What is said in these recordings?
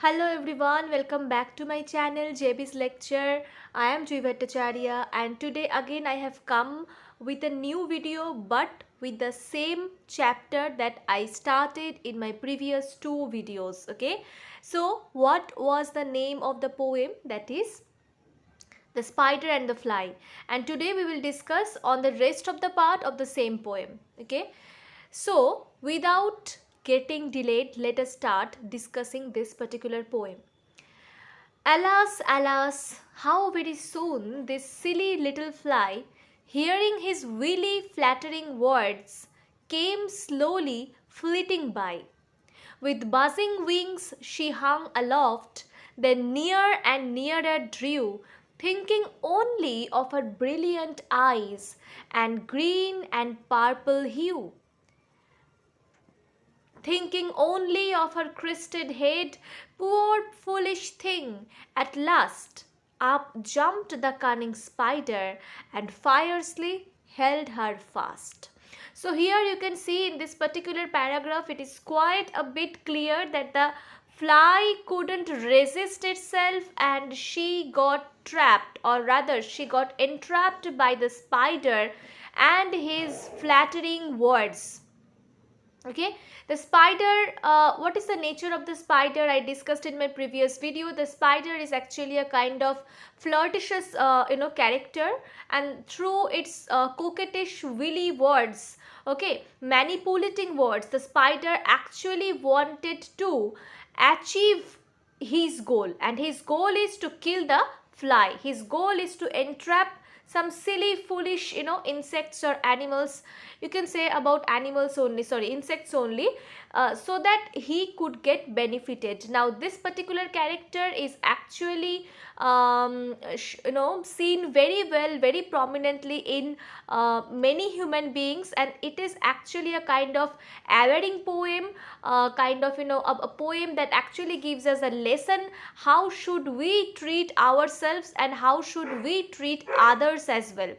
Hello everyone, welcome back to my channel JB's Lecture. I am Juivatacharya and today again I have come with a new video but with the same chapter that I started in my previous two videos. Okay, so what was the name of the poem? That is The Spider and the Fly, and today we will discuss on the rest of the part of the same poem. Okay, so without getting delayed, let us start discussing this particular poem. Alas, alas, how very soon this silly little fly, hearing his wily flattering words, came slowly flitting by. With buzzing wings she hung aloft, then near and nearer drew, thinking only of her brilliant eyes and green and purple hue. Thinking only of her crested head, poor foolish thing, at last up jumped the cunning spider and fiercely held her fast. So here you can see in this particular paragraph it is quite a bit clear that the fly couldn't resist itself and she got trapped, or rather she got entrapped by the spider and his flattering words. Okay, the spider, what is the nature of the spider? I discussed in my previous video. The spider is actually a kind of flirtatious character, and through its coquettish willy words, okay, manipulating words, the spider actually wanted to achieve his goal, and his goal is to kill the fly. His goal is to entrap some silly foolish insects or animals, you can say about animals only, sorry, insects only, so that he could get benefited. Now this particular character is actually seen very well, very prominently in many human beings, and it is actually a kind of averring poem, kind of a poem that actually gives us a lesson how should we treat ourselves and how should we treat others as well.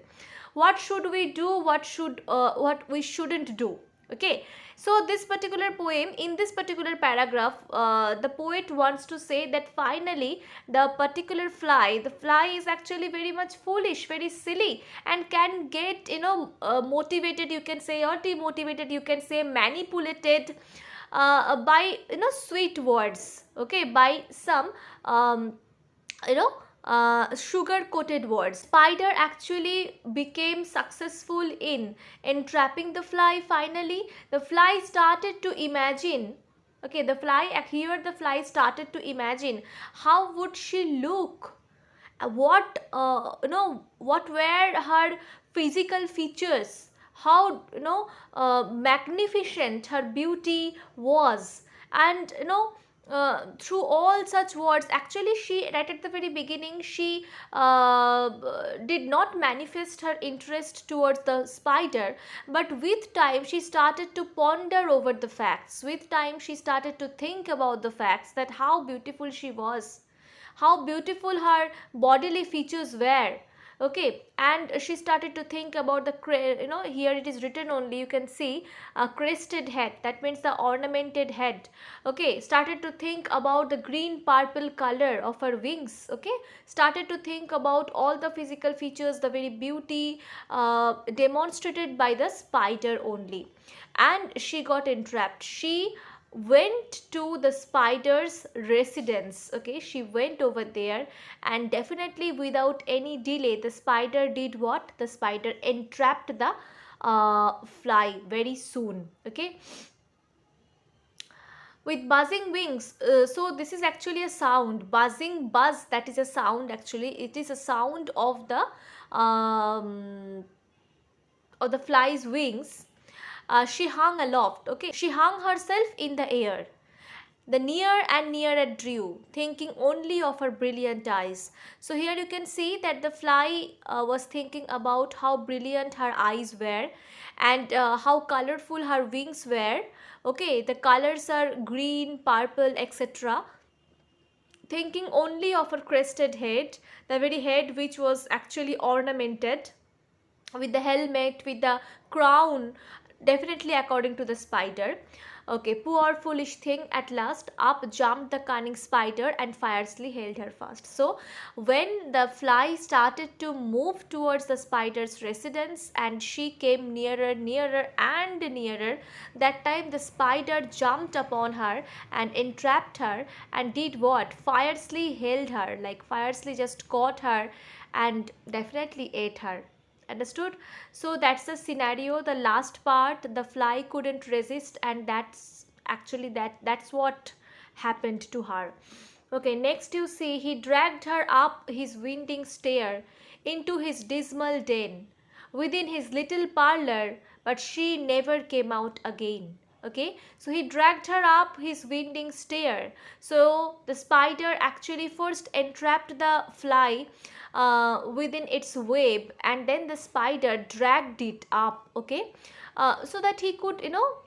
What should we do, what we shouldn't do. Okay, so this particular poem, in this particular paragraph, the poet wants to say that finally the particular fly, the fly is actually very much foolish, very silly, and can get motivated, you can say, or demotivated, you can say, manipulated by sweet words, okay, by some sugar coated words. Spider actually became successful in entrapping the fly. Finally the fly started to imagine, okay, the fly started to imagine how would she look, what what were her physical features, how magnificent her beauty was, and through all such words, actually she, right at the very beginning, she did not manifest her interest towards the spider, but with time she started to ponder over the facts. With time she started to think about the facts, that how beautiful she was, how beautiful her bodily features were. Okay, and she started to think about the here it is written only, you can see a crested head, that means the ornamented head. Okay, started to think about the green purple color of her wings. Okay, started to think about all the physical features, the very beauty demonstrated by the spider only, and she got entrapped. She went to the spider's residence. Okay, she went over there, and definitely without any delay the spider did what? The spider entrapped the fly very soon. Okay, with buzzing wings, so this is actually a sound, buzzing, buzz, that is a sound. Actually it is a sound of the fly's wings. She hung aloft. Okay, she hung herself in the air. The near and nearer drew, thinking only of her brilliant eyes. So here you can see that the fly was thinking about how brilliant her eyes were, and how colorful her wings were. Okay, the colors are green, purple, etc. Thinking only of her crested head, the very head which was actually ornamented with the helmet, with the crown, definitely according to the spider. Okay, poor foolish thing, at last up jumped the cunning spider and fiercely held her fast. So, when the fly started to move towards the spider's residence and she came nearer, nearer, and nearer, that time the spider jumped upon her and entrapped her and did what? Fiercely held her, like fiercely just caught her and definitely ate her. Understood? So that's the scenario. The last part, the fly couldn't resist, and that's actually that's what happened to her. Okay, next you see he dragged her up his winding stair into his dismal den within his little parlor, but she never came out again. Okay, so he dragged her up his winding stair. So the spider actually first entrapped the fly within its web, and then the spider dragged it up. Okay, so that he could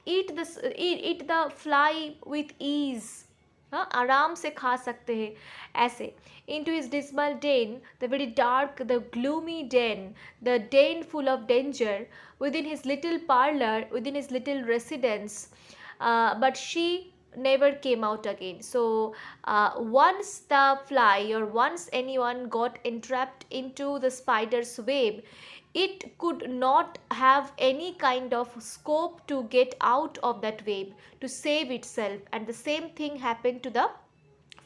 eat the fly with ease. हाँ आराम से खा सकते हैं ऐसे. Into his dismal den, the very dark, the gloomy den, the den full of danger, within his little parlor, within his little residence, but she never came out again. So once the fly or once anyone got entrapped into the spider's web, it could not have any kind of scope to get out of that web to save itself. And the same thing happened to the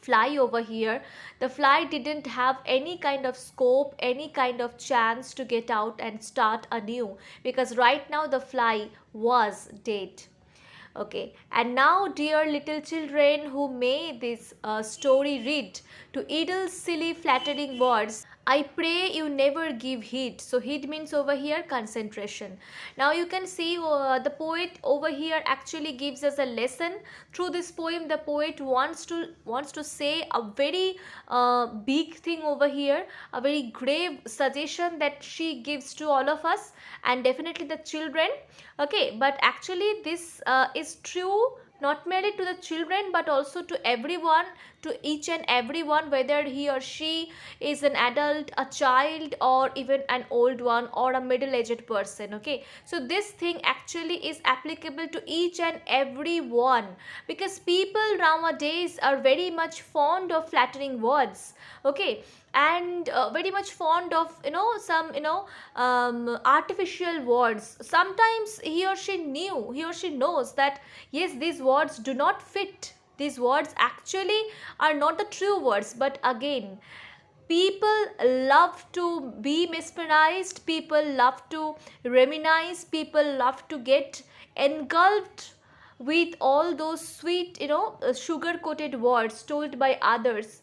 fly over here. The fly didn't have any kind of scope, any kind of chance to get out and start anew, because right now the fly was dead. Okay, and now dear little children who may this story read to idle silly flattering words, I pray you never give heed. So heed means over here concentration. Now you can see the poet over here actually gives us a lesson. Through this poem the poet wants to say a very big thing over here, a very grave suggestion that she gives to all of us and definitely the children. Okay, but actually this is true not merely to the children but also to everyone, to each and everyone, whether he or she is an adult, a child, or even an old one or a middle-aged person. Okay, so this thing actually is applicable to each and every one, because people nowadays are very much fond of flattering words. Okay, and very much fond of some artificial words. Sometimes he or she knows that yes, these words do not fit, these words actually are not the true words, but again people love to be mesmerized, people love to reminisce, people love to get engulfed with all those sweet sugar coated words told by others,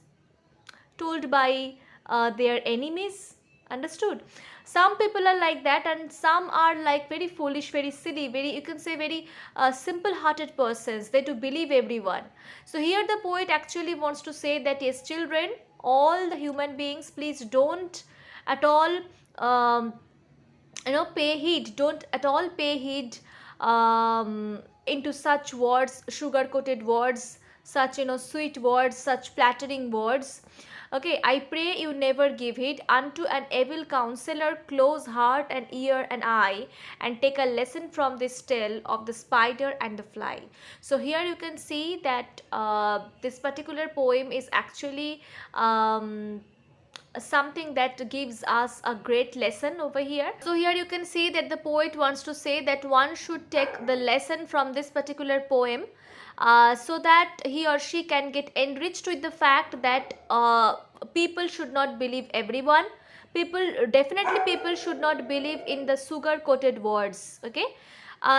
told by their enemies. Understood? Some people are like that and some are like very foolish, very silly, very, you can say, very simple hearted persons. They do believe everyone. So here the poet actually wants to say that yes, children, all the human beings, please don't at all pay heed, don't at all pay heed into such words, sugar coated words, such sweet words, such flattering words. Okay, I pray you never give heed unto an evil counselor, close heart and ear and eye, and take a lesson from this tale of the spider and the fly. So here you can see that this particular poem is actually something that gives us a great lesson over here. So here you can see that the poet wants to say that one should take the lesson from this particular poem, so that he or she can get enriched with the fact that people should not believe everyone. People should not believe in the sugar coated words. Okay,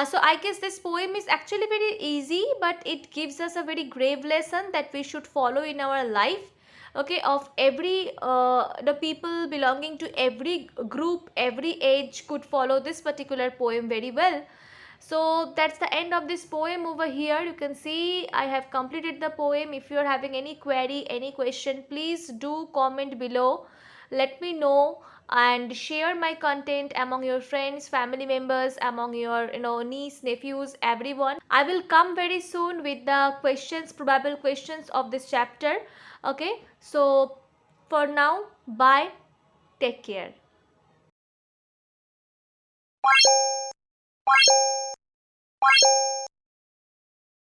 so I guess this poem is actually very easy, but it gives us a very grave lesson that we should follow in our life. Okay, of every the people belonging to every group, every age could follow this particular poem very well. So that's the end of this poem over here. You can see I have completed the poem. If you are having any query, any question, please do comment below. Let me know and share my content among your friends, family members, among your niece, nephews, everyone. I will come very soon with the questions, probable questions of this chapter. Okay, so for now, bye, take care.